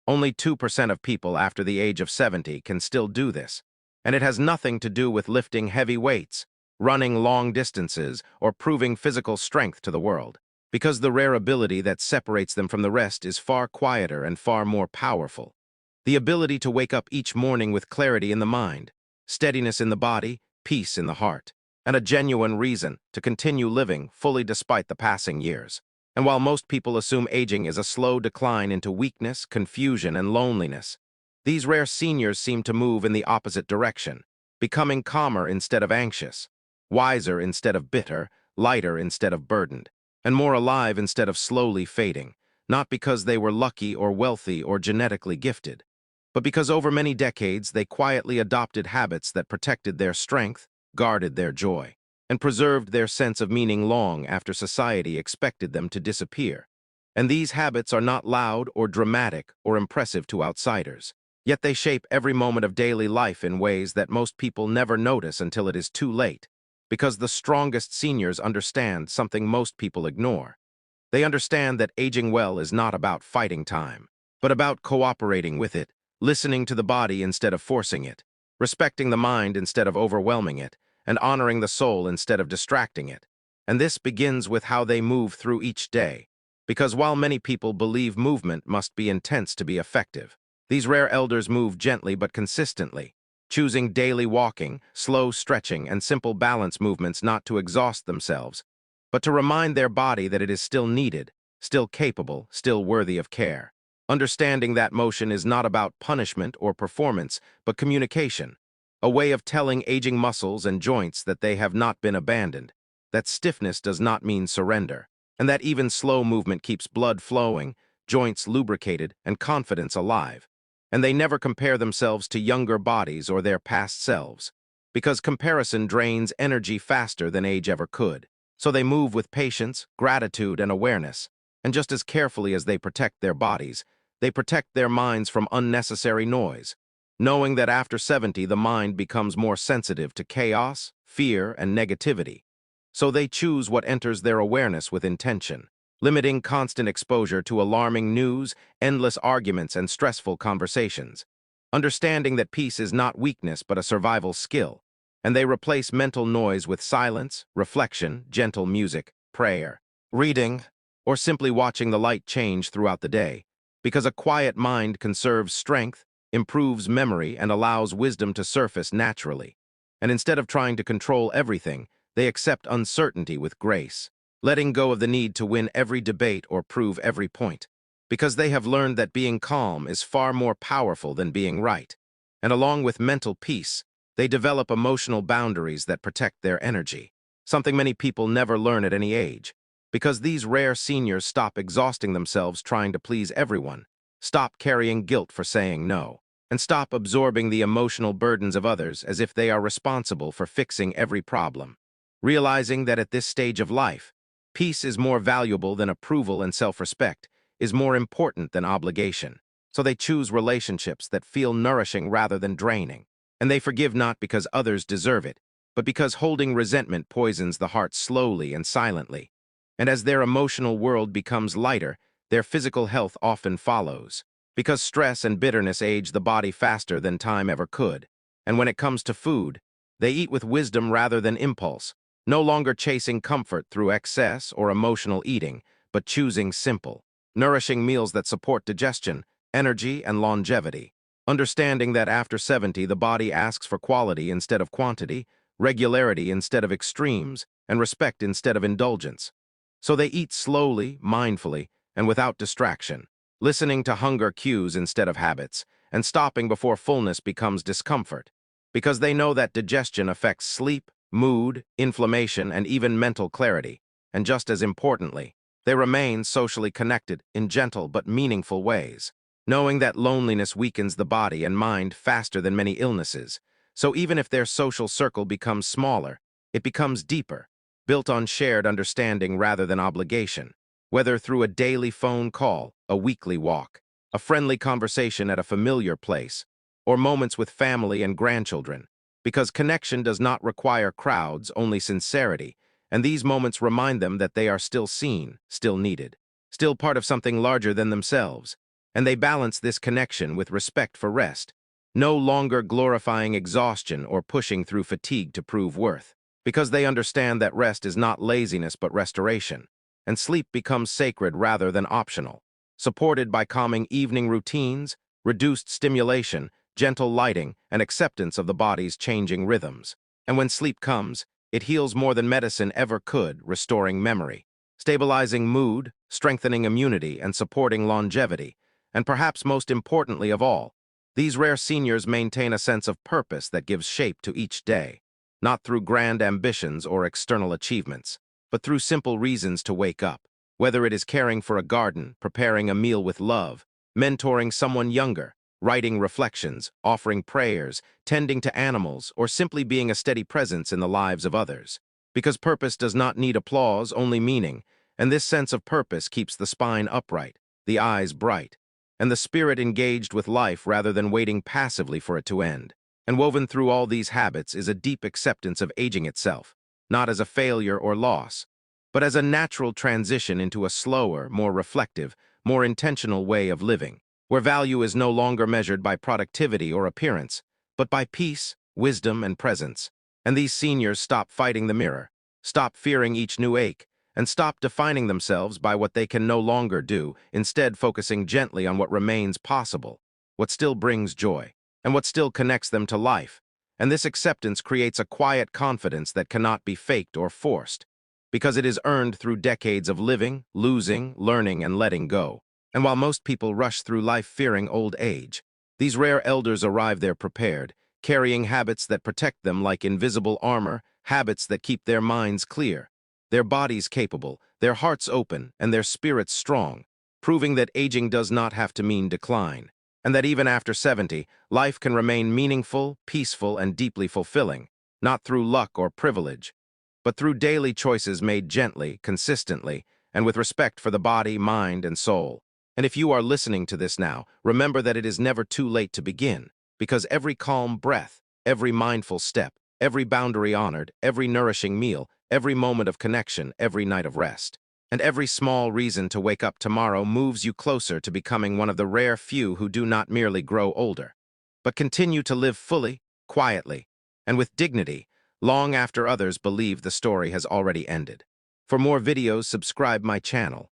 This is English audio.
Only 2% of people after the age of 70 can still do this, and it has nothing to do with lifting heavy weights, running long distances, or proving physical strength to the world, because the rare ability that separates them from the rest is far quieter and far more powerful. The ability to wake up each morning with clarity in the mind, steadiness in the body, peace in the heart, and a genuine reason to continue living fully despite the passing years. And while most people assume aging is a slow decline into weakness, confusion, and loneliness, these rare seniors seem to move in the opposite direction, becoming calmer instead of anxious, wiser instead of bitter, lighter instead of burdened, and more alive instead of slowly fading, not because they were lucky or wealthy or genetically gifted, but because over many decades they quietly adopted habits that protected their strength, guarded their joy, and preserved their sense of meaning long after society expected them to disappear. And these habits are not loud or dramatic or impressive to outsiders, yet they shape every moment of daily life in ways that most people never notice until it is too late, because the strongest seniors understand something most people ignore. They understand that aging well is not about fighting time, but about cooperating with it, listening to the body instead of forcing it, respecting the mind instead of overwhelming it, and honoring the soul instead of distracting it. And this begins with how they move through each day, because while many people believe movement must be intense to be effective, these rare elders move gently but consistently, choosing daily walking, slow stretching, and simple balance movements not to exhaust themselves, but to remind their body that it is still needed, still capable, still worthy of care. Understanding that motion is not about punishment or performance, but communication, a way of telling aging muscles and joints that they have not been abandoned, that stiffness does not mean surrender, and that even slow movement keeps blood flowing, joints lubricated, and confidence alive. And they never compare themselves to younger bodies or their past selves, because comparison drains energy faster than age ever could. So they move with patience, gratitude, and awareness, and just as carefully as they protect their bodies, they protect their minds from unnecessary noise, knowing that after 70 the mind becomes more sensitive to chaos, fear, and negativity. So they choose what enters their awareness with intention, limiting constant exposure to alarming news, endless arguments, and stressful conversations, understanding that peace is not weakness but a survival skill, and they replace mental noise with silence, reflection, gentle music, prayer, reading, or simply watching the light change throughout the day, because a quiet mind conserves strength, improves memory, and allows wisdom to surface naturally. And instead of trying to control everything, they accept uncertainty with grace, letting go of the need to win every debate or prove every point, because they have learned that being calm is far more powerful than being right. And along with mental peace, they develop emotional boundaries that protect their energy, something many people never learn at any age, because these rare seniors stop exhausting themselves trying to please everyone, stop carrying guilt for saying no, and stop absorbing the emotional burdens of others as if they are responsible for fixing every problem. Realizing that at this stage of life, peace is more valuable than approval and self-respect, is more important than obligation. So they choose relationships that feel nourishing rather than draining, and they forgive not because others deserve it, but because holding resentment poisons the heart slowly and silently. And as their emotional world becomes lighter, their physical health often follows, because stress and bitterness age the body faster than time ever could. And when it comes to food, they eat with wisdom rather than impulse, no longer chasing comfort through excess or emotional eating, but choosing simple, nourishing meals that support digestion, energy, and longevity. Understanding that after 70 the body asks for quality instead of quantity, regularity instead of extremes, and respect instead of indulgence. So they eat slowly, mindfully, and without distraction, listening to hunger cues instead of habits, and stopping before fullness becomes discomfort, because they know that digestion affects sleep, mood, inflammation, and even mental clarity. And just as importantly, they remain socially connected in gentle but meaningful ways, knowing that loneliness weakens the body and mind faster than many illnesses. So even if their social circle becomes smaller, it becomes deeper, built on shared understanding rather than obligation, whether through a daily phone call, a weekly walk, a friendly conversation at a familiar place, or moments with family and grandchildren, because connection does not require crowds, only sincerity, and these moments remind them that they are still seen, still needed, still part of something larger than themselves. And they balance this connection with respect for rest, no longer glorifying exhaustion or pushing through fatigue to prove worth, because they understand that rest is not laziness but restoration, and sleep becomes sacred rather than optional, supported by calming evening routines, reduced stimulation, gentle lighting, and acceptance of the body's changing rhythms. And when sleep comes, it heals more than medicine ever could, restoring memory, stabilizing mood, strengthening immunity, and supporting longevity. And perhaps most importantly of all, these rare seniors maintain a sense of purpose that gives shape to each day, not through grand ambitions or external achievements, but through simple reasons to wake up. Whether it is caring for a garden, preparing a meal with love, mentoring someone younger, writing reflections, offering prayers, tending to animals, or simply being a steady presence in the lives of others. Because purpose does not need applause, only meaning, and this sense of purpose keeps the spine upright, the eyes bright, and the spirit engaged with life rather than waiting passively for it to end. And woven through all these habits is a deep acceptance of aging itself, not as a failure or loss, but as a natural transition into a slower, more reflective, more intentional way of living, where value is no longer measured by productivity or appearance, but by peace, wisdom, and presence. And these seniors stop fighting the mirror, stop fearing each new ache, and stop defining themselves by what they can no longer do, instead focusing gently on what remains possible, what still brings joy, and what still connects them to life. And this acceptance creates a quiet confidence that cannot be faked or forced, because it is earned through decades of living, losing, learning, and letting go. And while most people rush through life fearing old age, these rare elders arrive there prepared, carrying habits that protect them like invisible armor, habits that keep their minds clear, their bodies capable, their hearts open, and their spirits strong, proving that aging does not have to mean decline, and that even after 70, life can remain meaningful, peaceful, and deeply fulfilling, not through luck or privilege, but through daily choices made gently, consistently, and with respect for the body, mind, and soul. And if you are listening to this now, remember that it is never too late to begin, because every calm breath, every mindful step, every boundary honored, every nourishing meal, every moment of connection, every night of rest, and every small reason to wake up tomorrow moves you closer to becoming one of the rare few who do not merely grow older, but continue to live fully, quietly, and with dignity, long after others believe the story has already ended. For more videos, subscribe my channel.